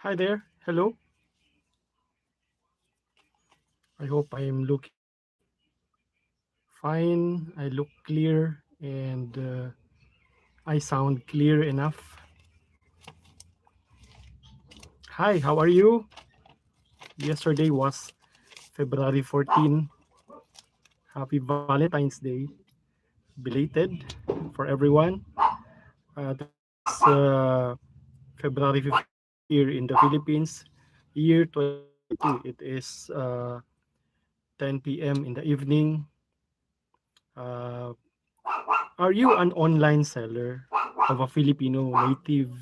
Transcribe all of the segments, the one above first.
Hi there. Hello. I hope I am looking fine. I look clear and I sound clear enough. Hi, how are you? Yesterday was February 14. Happy Valentine's Day. Belated for everyone. Today's February 15 here in the Philippines, year 2022. It is 10 p.m. in the evening. Uh, Are you an online seller of a Filipino native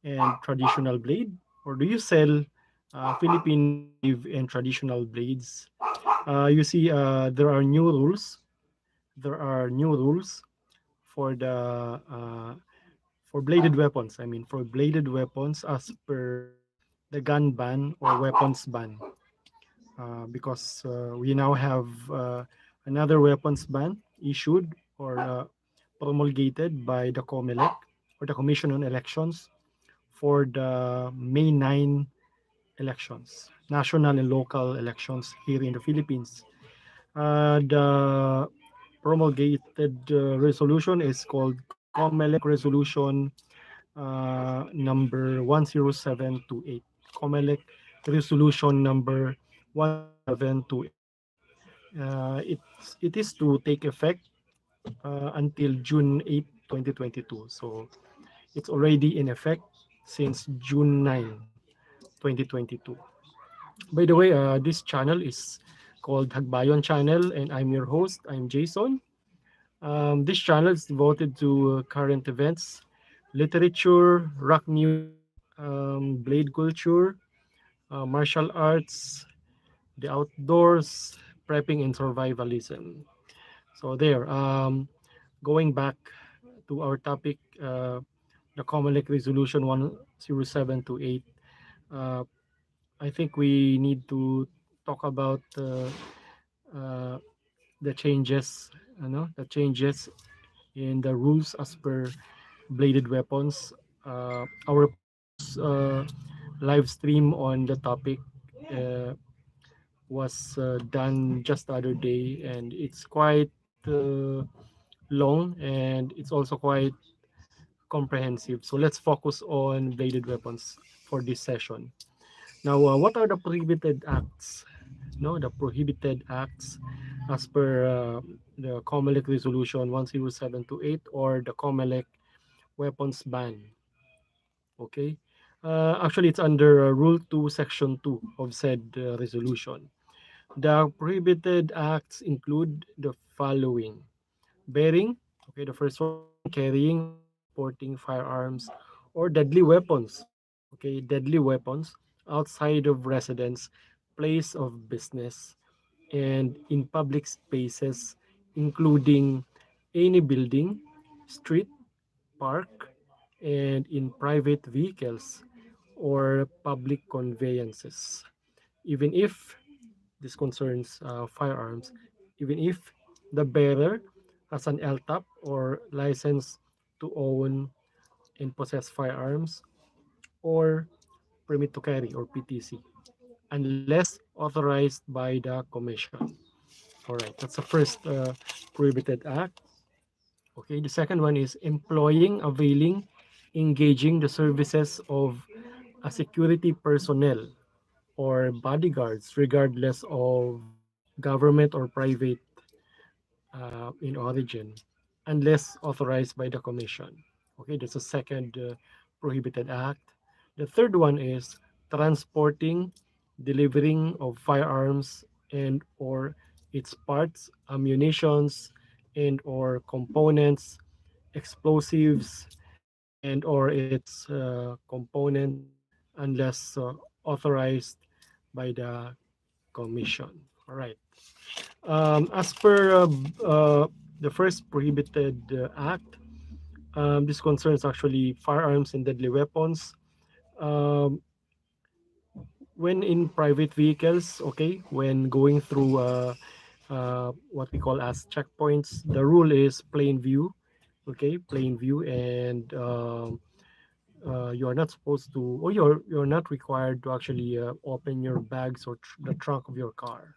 and traditional blade? Or do you sell Filipino native and traditional blades? You see, there are new rules. There are new rules for the for bladed weapons. I mean, for bladed weapons as per the gun ban or weapons ban. Because we now have another weapons ban issued or promulgated by the Comelec or the Commission on Elections for the May 9 elections, national and local elections here in the Philippines. The promulgated resolution is called Comelec Resolution number 10728. Comelec Resolution number 10728. It is to take effect until June 8, 2022. So it's already in effect since June 9, 2022. By the way, this channel is called Hagbayon Channel, and I'm your host. I'm Jason. This channel is devoted to current events, literature, rock music, blade culture, martial arts, the outdoors, prepping, and survivalism. So there. Going back to our topic, the Comelec Resolution 10728. Uh, I think we need to talk about uh, the changes, the changes in the rules as per bladed weapons. Our previous live stream on the topic uh, was done just the other day, and it's quite long and it's also quite comprehensive. So let's focus on bladed weapons for this session. Now, what are the prohibited acts? No, the prohibited acts as per the Comelec Resolution 10728 or the Comelec weapons ban. Okay. Actually, it's under Rule 2, Section 2 of said resolution. The prohibited acts include the following: bearing, okay, the first one, carrying or transporting firearms or deadly weapons, okay, deadly weapons outside of residence, place of business, and in public spaces, including any building, street, park, and in private vehicles or public conveyances, even if this concerns firearms, even if the bearer has an LTAP or license to own and possess firearms or permit to carry or PTC, unless authorized by the commission. All right, that's the first prohibited act. Okay, the second one is employing, availing, engaging the services of a security personnel or bodyguards, regardless of government or private in origin, unless authorized by the commission. Okay, that's the second prohibited act. The third one is transporting, delivering of firearms and or its parts, ammunitions and or components, explosives and or its components unless authorized by the commission. All right. As per the first prohibited act, this concerns actually firearms and deadly weapons. Um, when in private vehicles, okay, when going through what we call as checkpoints, the rule is plain view, okay, plain view, and you are not supposed to, or you're not required to actually open your bags or the trunk of your car.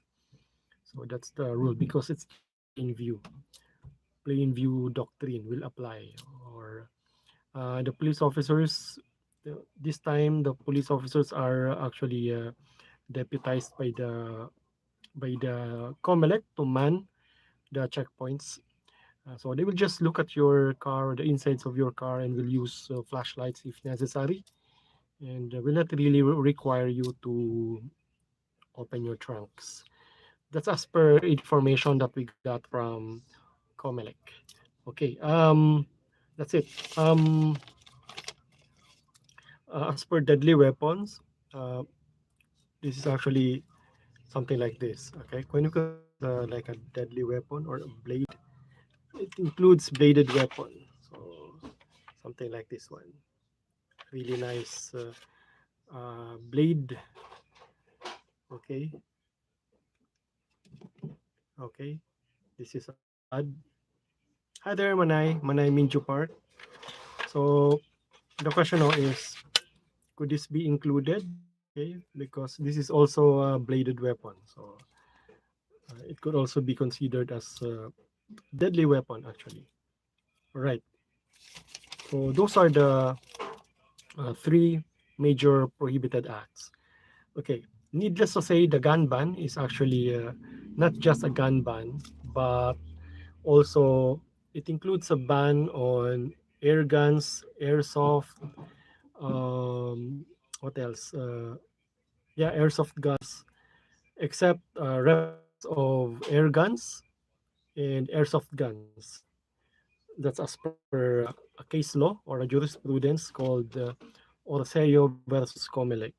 So that's the rule because it's just plain view. Plain view doctrine will apply. Or the police officers, this time the police officers are actually deputized by the Comelec to man the checkpoints. So they will just look at your car, the insides of your car, and will use flashlights if necessary, and will not really require you to open your trunks. That's as per information that we got from Comelec. Okay, that's it. As per deadly weapons, uh, this is actually something like this. Okay, when you consider like a deadly weapon or a blade, it includes bladed weapon. So something like this one, really nice blade. Okay, okay. This is a stud. Hi there, Manay Minju Park. So the question now is, could this be included? Okay, because this is also a bladed weapon. So it could also be considered as a deadly weapon, actually. Right. So those are the three major prohibited acts. Okay. Needless to say, the gun ban is actually not just a gun ban, but also it includes a ban on air guns, airsoft, what else? Yeah, airsoft guns, except replicas of air guns and airsoft guns. That's as per a case law or a jurisprudence called Orceo versus Comelec.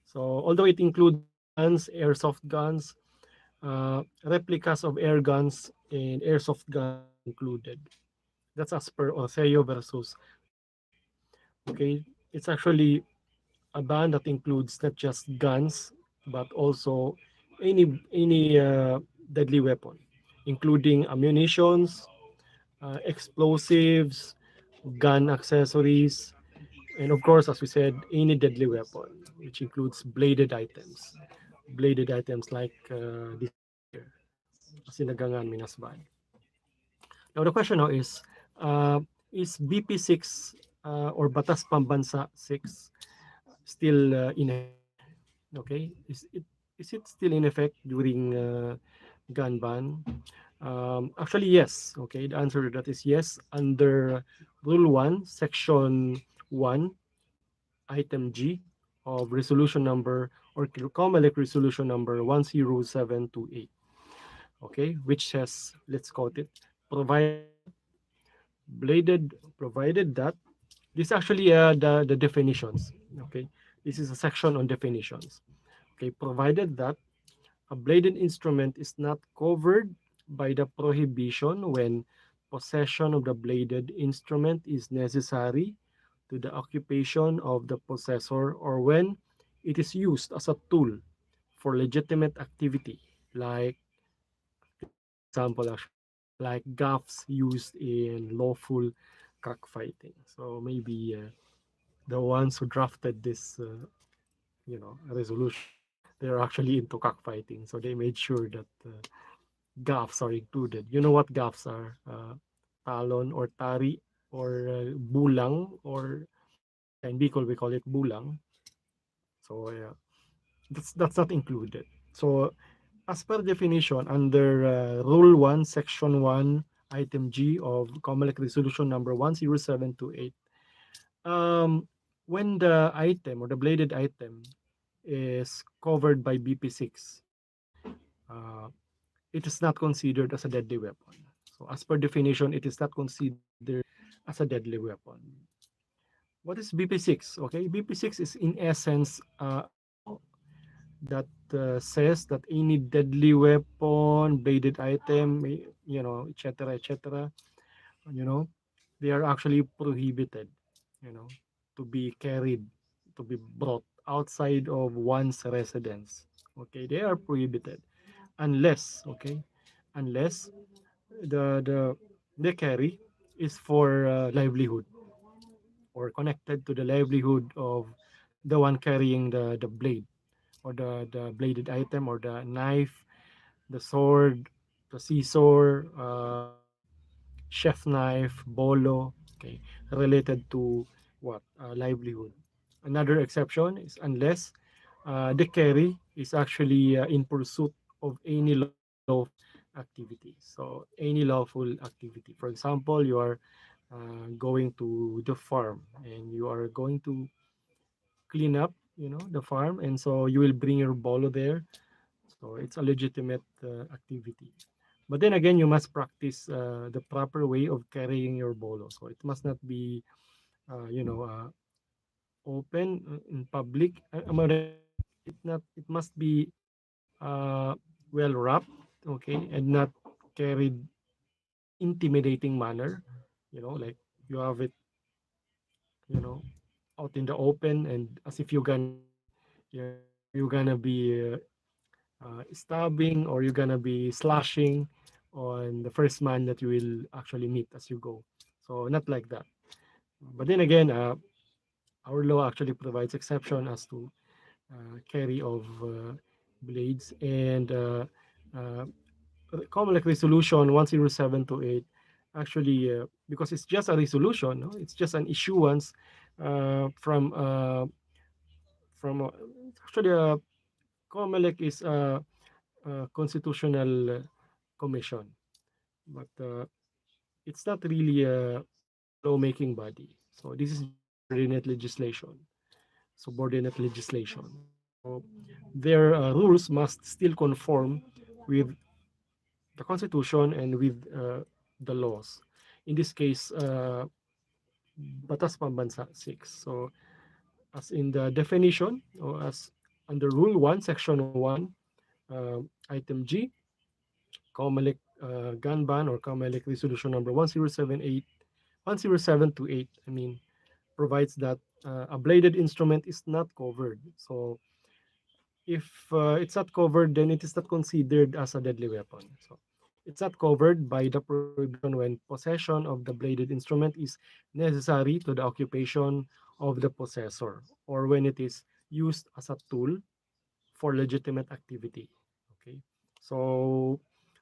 So although it includes guns, airsoft guns, replicas of air guns and airsoft guns are not included. That's as per Orceo versus Comelec. Okay, it's actually a ban that includes not just guns but also any deadly weapon, including ammunitions, explosives, gun accessories, and of course, as we said, any deadly weapon, which includes bladed items. Bladed items like this one here, Sinagangan Minasbad. Now the question now is BP6 or Batas Pambansa 6 still in effect? Okay, is it still in effect during gun ban? Actually, yes. Okay, the answer to that is yes. Under Rule 1, Section 1, Item G of Resolution Number or Comelec Resolution Number 10728. Okay, which says, let's quote it, provided that, provided that, this actually the definitions. Okay, this is a section on definitions. Okay, provided that a bladed instrument is not covered by the prohibition when possession of the bladed instrument is necessary to the occupation of the possessor or when it is used as a tool for legitimate activity, like this is an example actually, like gaffs used in lawful cockfighting. So maybe the ones who drafted this resolution, they're actually into cockfighting, so they made sure that gaffs are included. You know what gaffs are? Talon or tari or bulang, or yeah, in Bicol we call it bulang. So yeah, that's not included. So as per definition under Rule 1, Section 1, Item G of Comelec Resolution number 10728, when the item or the bladed item is covered by BP6, uh, it is not considered as a deadly weapon. So as per definition, it is not considered as a deadly weapon. What is BP6? Okay, BP6 is in essence a law that says that any deadly weapon, bladed item, etc., etc., you know, they are actually prohibited, you know, to be carried, to be brought outside of one's residence. Okay, they are prohibited unless, okay, unless the they carry is for livelihood. or connected to the livelihood of the one carrying the blade, or the bladed item, or the knife, the sword, the scissor, chef knife, bolo, okay, related to what? Livelihood. Another exception is unless the carry is actually in pursuit of any lawful activity. So any lawful activity. For example, you are going to the farm and you are going to clean up, the farm, and so you will bring your bolo there. So it's a legitimate activity. But then again, you must practice the proper way of carrying your bolo. So it must not be, open in public. It must be uh, well wrapped, okay, and not carried in an intimidating manner. Like you have it, you know, out in the open, and as if you're gonna be stabbing, or you're gonna be slashing on the first man that you will actually meet as you go. So not like that. But then again, our law actually provides exception as to carry of blades, and uh, Comelec Resolution 10728 actually, because it's just a resolution, no? It's just an issuance uh, from uh, from actually Comelec is a constitutional commission, but it's not really a lawmaking body. So this is just subordinate legislation. Subordinate legislation. So their rules must still conform with the Constitution and with the laws. In this case, Batas Pambansa 6. So as in the definition, or as under Rule 1, Section 1, Item G, Comelec gun ban, or Comelec Resolution number 1078, I mean, provides that a bladed instrument is not covered. So if it's not covered, then it is not considered as a deadly weapon. So it's not covered by the prohibition when possession of the bladed instrument is necessary to the occupation of the possessor, or when it is used as a tool for legitimate activity. Okay, so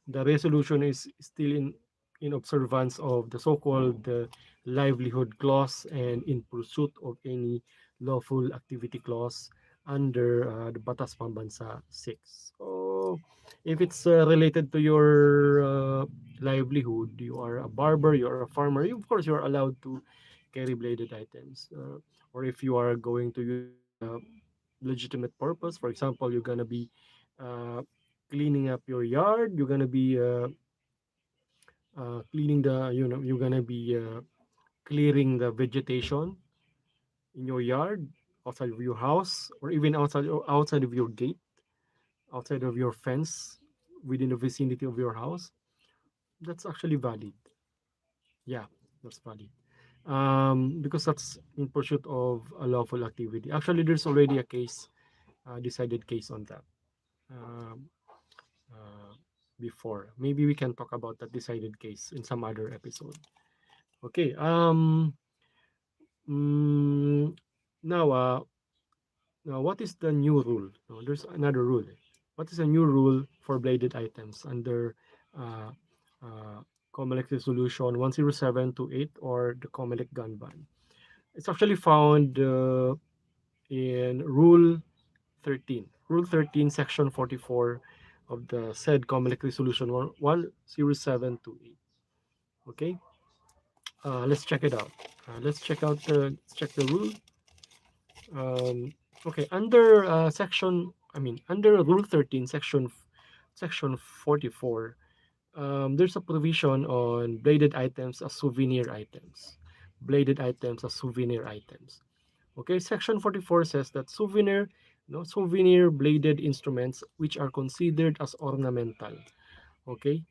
the resolution is still in observance of the so-called livelihood clause, and in pursuit of any lawful activity clause under the Batas Pambansa 6. So if it's related to your livelihood, you are a barber, you are a farmer, of course you are allowed to carry bladed items. Or if you are going to use it for a legitimate purpose, for example, you're gonna be uh, cleaning up your yard, you're gonna be cleaning the, you're gonna be clearing the vegetation in your yard, outside of your house, or even outside of your gate, outside of your fence, within the vicinity of your house. That's actually valid. Yeah, that's valid. Because that's in pursuit of a lawful activity. Actually, there's already a case, decided case on that. Um, uh, Before. Maybe we can talk about that decided case in some other episode. Okay. Mm, now, now, what is the new rule? No, there's another rule. What is a new rule for bladed items under uh, uh, Comelec Resolution 10728, or the Comelec gun ban? It's actually found in Rule 13. Rule 13, Section 44 of the said Comelec Resolution 10728. Okay, let's check it out. Let's check the rule. Um, okay, under under Rule 13, Section 44, there's a provision on bladed items as souvenir items. Bladed items as souvenir items. Okay, Section 44 says that souvenir bladed instruments which are considered as ornamental, okay,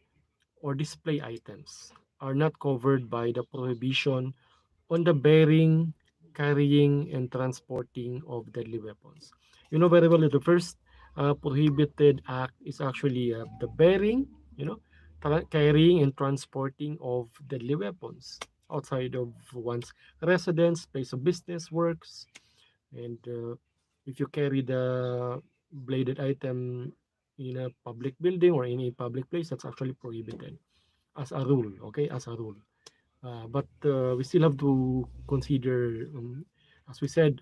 or display items are not covered by the prohibition on the bearing, carrying, and transporting of deadly weapons. You know very well that the first prohibited act is actually the bearing, carrying and transporting of deadly weapons. outside of one's residence, place of business, works, and if you carry the bladed item in a public building or in a public place, that's actually prohibited as a rule. Okay, as a rule. But we still have to consider, as we said,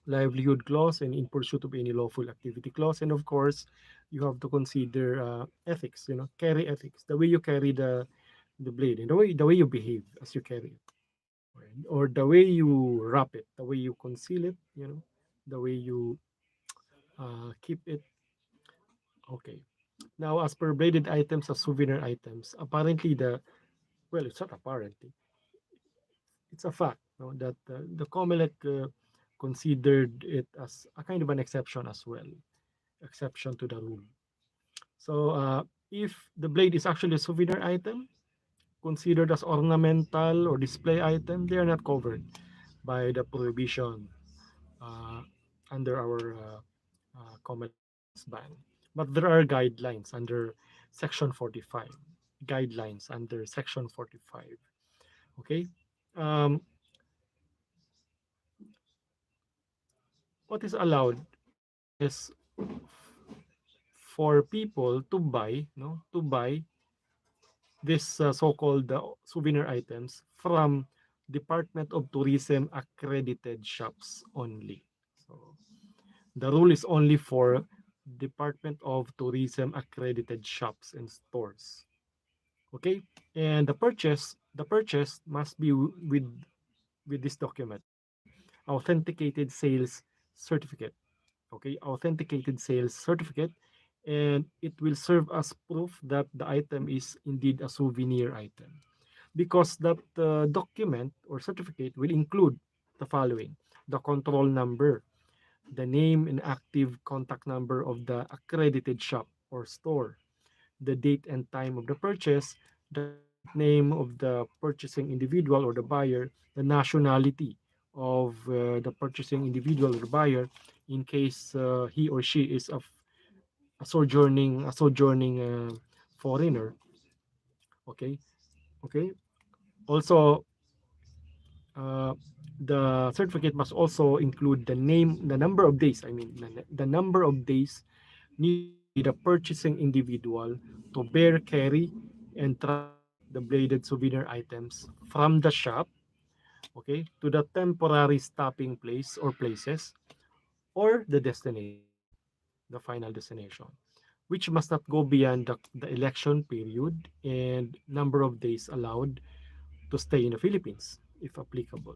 livelihood clause and in pursuit of any lawful activity clause, and of course, you have to consider ethics. Carry ethics, the way you carry the blade, and the way you behave as you carry it, or the way you wrap it, the way you conceal it. The way you keep it. Okay. Now, as per bladed items as souvenir items, apparently it's not apparently, it's a fact, that the Comelec considered it as a kind of an exception as well, exception to the rule. So, if the blade is actually a souvenir item, considered as ornamental or display item, they are not covered by the prohibition uh, under our Comelec license ban. But there are guidelines under Section 45. Guidelines under Section 45. Okay. Um, what is allowed is for people to buy, no, to buy this so-called souvenir items from Department of Tourism accredited shops only. So the rule is only for Department of Tourism accredited shops and stores. Okay, and the purchase must be with this document, authenticated sales certificate. Okay, authenticated sales certificate, and it will serve as proof that the item is indeed a souvenir item, because that document or certificate will include the following: the control number, the name and active contact number of the accredited shop or store, the date and time of the purchase, the complete name of the purchasing individual or the buyer, the nationality of the purchasing individual or the buyer, in case he or she is a sojourning foreigner. Okay, okay. Also, uh, the certificate must also include the number of days. I mean, the number of days needed by the purchasing individual to bear, carry, and transport the bladed souvenir items from the shop, okay, to the temporary stopping place or places, or the destination, the final destination, which must not go beyond the election period and number of days allowed to stay in the Philippines, if applicable.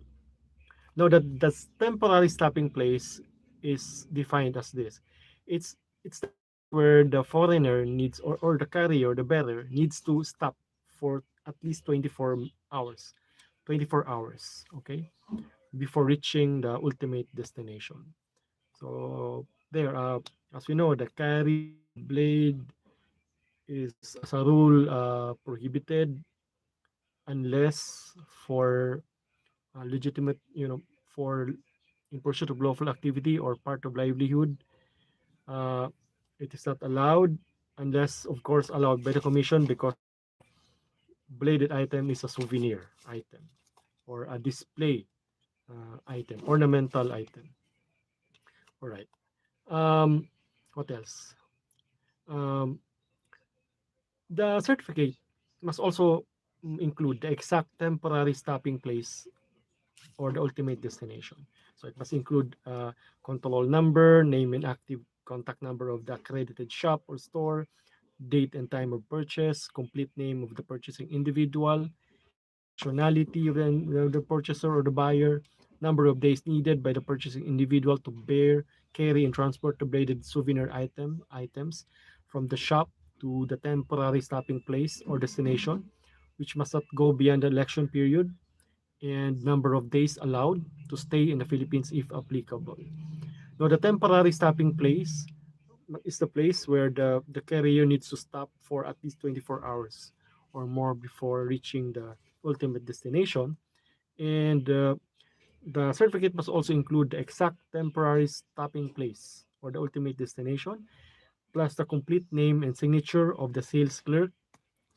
Now, that the temporary stopping place is defined as this. It's the place where the foreigner needs, or the carrier, the bearer needs to stop for at least 24 hours. 24 hours, okay, before reaching the ultimate destination. So there, as we know, the carry of the blade is, as a rule, prohibited unless for legitimate, for in pursuit of lawful activity or part of livelihood. Uh, it is not allowed unless, of course, allowed by the commission, because the bladed item is a souvenir item or a display item, ornamental item. All right. Um, what else? Um, the certificate must also include the exact temporary stopping place or the ultimate destination. So it must include control number, name and active contact number of the accredited shop or store, date and time of purchase, complete name of the purchasing individual, nationality of the purchaser or the buyer, number of days needed by the purchasing individual to bear, carry, and transport the bladed souvenir items from the shop to the temporary stopping place or destination, which must not go beyond the election period, and number of days allowed to stay in the Philippines if applicable. Now, the temporary stopping place is the place where the carrier needs to stop for at least 24 hours or more before reaching the ultimate destination. And the certificate must also include the exact temporary stopping place or the ultimate destination, plus the complete name and signature of the sales clerk.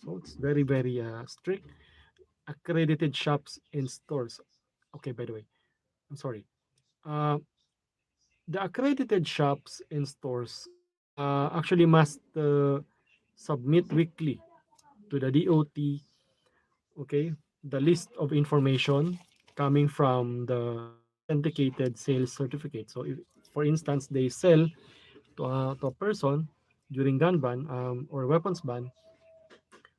So it's very, very strict. accredited shops and stores. Okay, by the way, I'm sorry. Uh, the accredited shops and stores actually must submit weekly to the DOT, okay, the list of information coming from the authenticated sales certificate. So, if, for instance, they sell to a person during gun ban or weapons ban,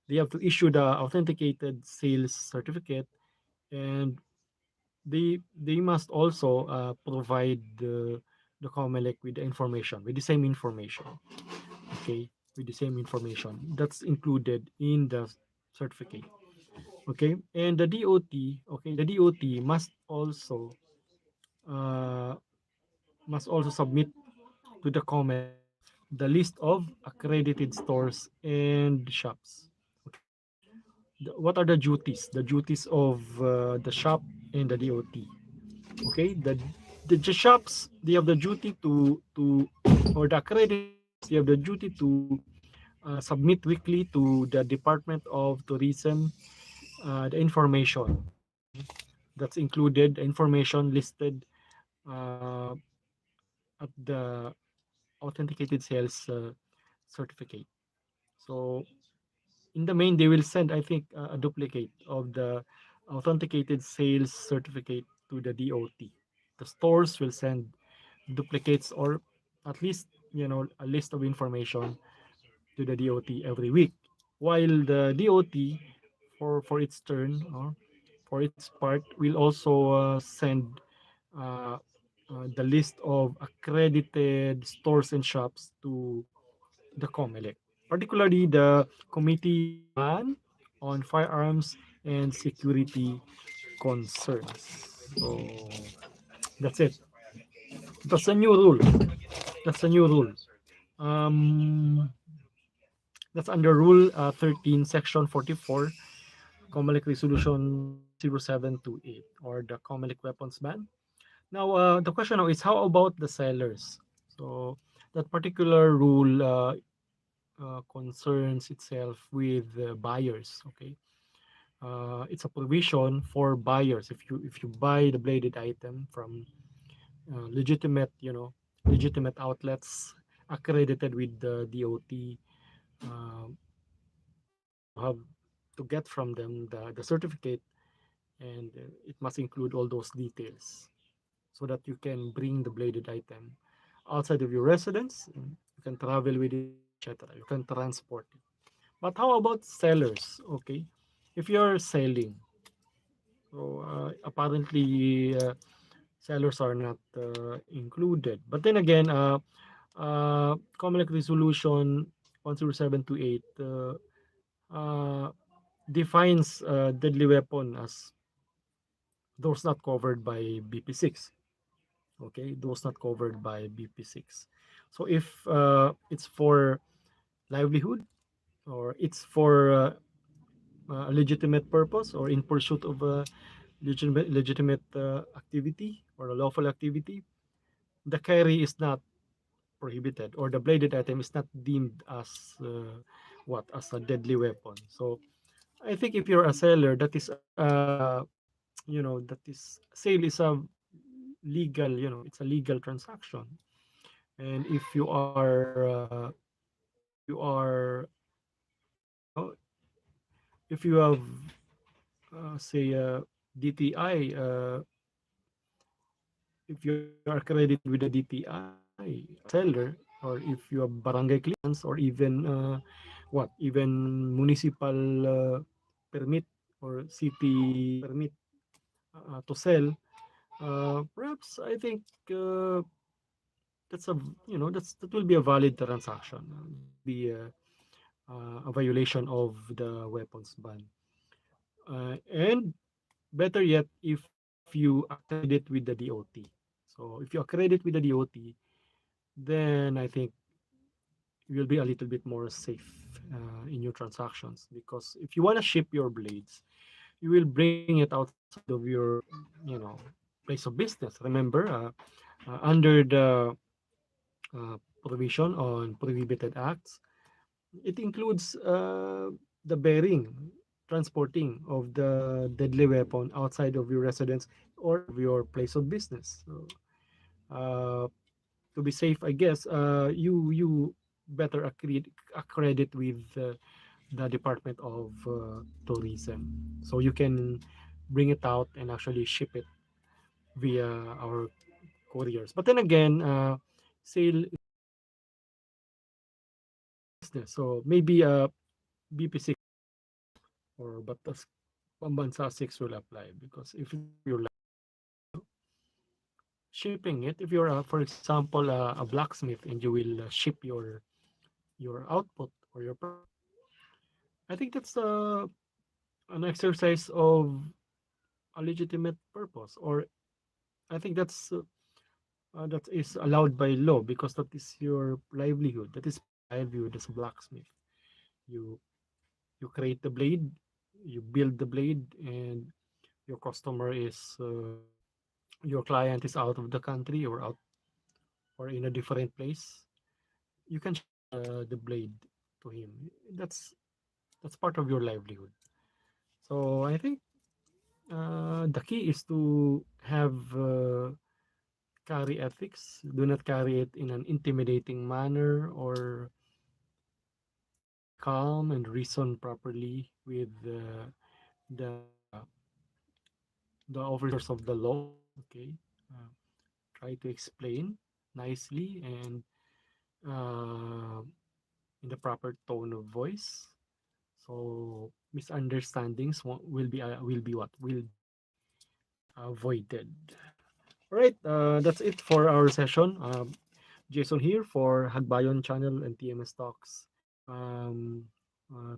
they have to issue the authenticated sales certificate, and they must also provide the Comelec with the information, with the same information, okay, with the same information that's included in the certificate, okay. And the DOT, okay, the DOT uh, must also submit to the Comelec the list of accredited stores and shops, okay. What are the duties? The duties of the shop and the DOT. Okay, the shops, they have the duty to or the accredited shops, they have the duty to submit weekly to the Department of Tourism the information, okay, that's included, the information listed uh, at the authenticated sales certificate. So in the main, they will send, I think, a duplicate of the authenticated sales certificate to the DOT. The stores will send duplicates, or at least, a list of information to the DOT every week, while the DOT, for its turn, or for its part, will also send uh, the list of accredited stores and shops to the COMELEC, particularly the Committee on Firearms and Security Concerns. So that's it. That's a new rule. That's a new rule. Um, that's under Rule 13, Section 44, Comelec Resolution 10728, or the Comelec Weapons Ban. Now, the question now is, how about the sellers? So that particular rule concerns itself with buyers. Okay, it's a provision for buyers. If you buy the bladed item from legitimate, legitimate outlets accredited with the DOT, uh, you have to get from them the certificate, and it must include all those details so that you can bring the bladed item outside of your residence. You can travel with it, etc. You can transport it. But how about sellers? Okay, if you're selling, so apparently sellers are not included. But then again, Comelec Resolution 10728 uh, defines deadly weapon as those not covered by BP6. Okay, those not covered by BP6. So if it's for livelihood, or it's for a legitimate purpose, or in pursuit of a legitimate activity or a lawful activity, the carry is not prohibited, or the bladed item is not deemed as what, as a deadly weapon. So I think if you're a seller, that is that is sale is a legal, it's a legal transaction. And if you are you know if you have say DTI, if you are accredited with the DTI as a seller, or if you have barangay clearance, or even even municipal permit, or city permit to sell, perhaps I think that's a that will be a valid transaction. That will be a violation of the weapons ban. And better yet, if you accredit with the DOT. So if you accredit with the DOT, then I think you'll be a little bit more safe in your transactions, because if you want to ship your blades, you will bring it outside of your you know place of business. Remember, under the provision on prohibited acts, it includes the bearing. transporting of the deadly weapon outside of your residence or of your place of business. So, uh, to be safe, I guess, you better accredit with the Department of Tourism, so you can bring it out and actually ship it via our couriers. But then again, sale is business, so maybe BP6 or Batas Pambansa 6 will apply because if it's for your shipping it, if you're for example a blacksmith and you will ship your output or your I think that's an exercise of a legitimate purpose, or I think that is allowed by law because that is your livelihood. That is livelihood as a blacksmith. You you create the blade, you build the blade, and your customer is your client is out of the country or out or in a different place. You can ship the blade to him. That's part of your livelihood. So I think the key is to have carry ethics. Do not carry it in an intimidating manner, or be calm and reason properly with the the officers of the law. Okay, uh, try to explain nicely and uh, in the proper tone of voice. So misunderstandings will be what will be avoided. All right, that's it for our session. Jason here for Hagbayon Channel and TMS Talks.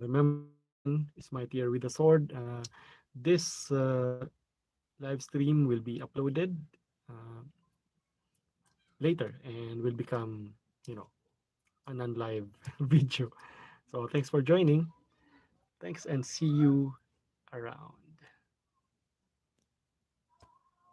Remember, one is mightier with the sword. This live stream will be uploaded uh, later and will become, you know, an unlive video. So thanks for joining. Thanks and see you around.